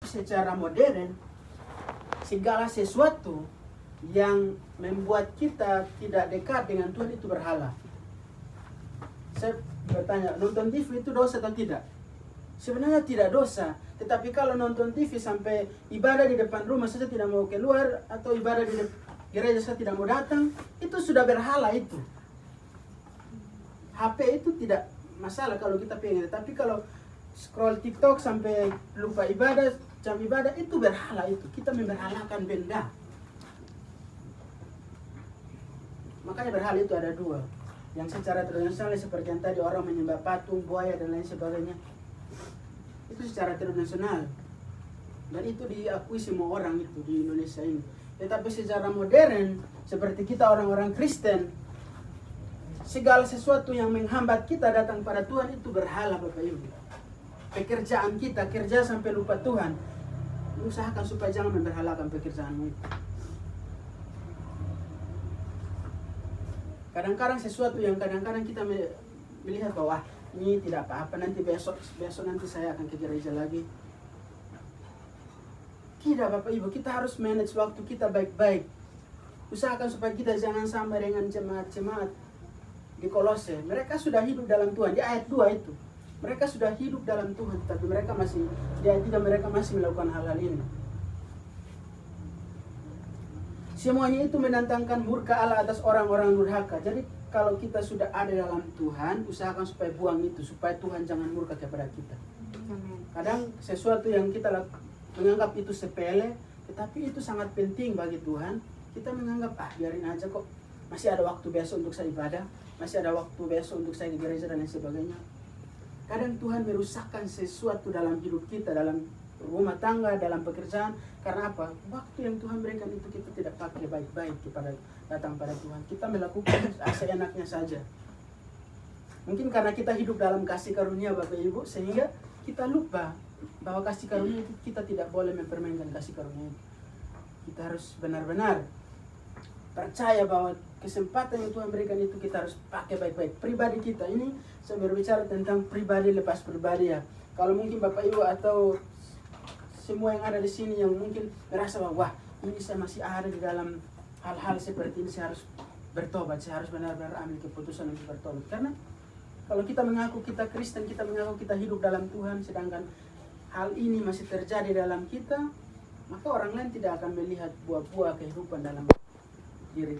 secara modern, segala sesuatu yang membuat kita tidak dekat dengan Tuhan itu berhala. Saya bertanya, nonton TV itu dosa atau tidak? Sebenarnya tidak dosa, tetapi kalau nonton TV sampai ibadah di depan rumah saja tidak mau keluar, atau ibadah di gereja saya tidak mau datang, itu sudah berhala itu. HP itu tidak masalah kalau kita pengen, tapi kalau scroll TikTok sampai lupa ibadah, jam ibadah, itu berhala itu. Kita memberhalakan benda. Makanya berhala itu ada dua. Yang secara tradisional seperti yang tadi orang menyembah patung, buaya dan lain sebagainya. Itu secara tradisional. Dan itu diakui semua orang itu di Indonesia ini. Tetapi secara modern, seperti kita orang-orang Kristen, segala sesuatu yang menghambat kita datang pada Tuhan itu berhala, Bapak Ibu. Pekerjaan kita, kerja sampai lupa Tuhan. Usahakan supaya jangan memberhalakan pekerjaanmu itu. Kadang-kadang sesuatu yang kadang-kadang kita melihat bahwa ini tidak apa-apa, nanti besok nanti saya akan ke gereja lagi. Tidak, Bapak Ibu, kita harus manage waktu kita baik-baik. Usahakan supaya kita jangan sama dengan jemaat-jemaat di Kolose. Mereka sudah hidup dalam Tuhan, di ayat 2 itu. Mereka sudah hidup dalam Tuhan, tapi mereka masih, di ayat 3 mereka masih melakukan hal-hal ini. Semuanya itu mendatangkan murka Allah atas orang-orang durhaka. Jadi kalau kita sudah ada dalam Tuhan, usahakan supaya buang itu, supaya Tuhan jangan murka kepada kita. Kadang sesuatu yang kita menganggap itu sepele, tetapi itu sangat penting bagi Tuhan. Kita menganggap, biarin aja kok, masih ada waktu besok untuk saya ibadah, masih ada waktu besok untuk saya ke gereja dan lain sebagainya. Kadang Tuhan merusakkan sesuatu dalam hidup kita, dalam rumah tangga, dalam pekerjaan. Karena apa? Waktu yang Tuhan berikan itu kita tidak pakai baik-baik kepada datang pada Tuhan. Kita melakukan seenaknya saja. Mungkin karena kita hidup dalam kasih karunia Bapak Ibu, sehingga kita lupa bahwa kasih karunia itu kita tidak boleh mempermainkan kasih karunia itu. Kita harus benar-benar percaya bahwa kesempatan yang Tuhan berikan itu kita harus pakai baik-baik. Pribadi kita ini, saya berbicara tentang pribadi lepas pribadi ya. Kalau mungkin Bapak Ibu atau semua yang ada di sini yang mungkin merasa bahwa wah, ini saya masih ada di dalam hal-hal seperti ini, saya harus bertobat, saya harus benar-benar ambil keputusan untuk bertobat. Karena kalau kita mengaku kita Kristen, kita mengaku kita hidup dalam Tuhan, sedangkan hal ini masih terjadi dalam kita, maka orang lain tidak akan melihat buah-buah kehidupan dalam diri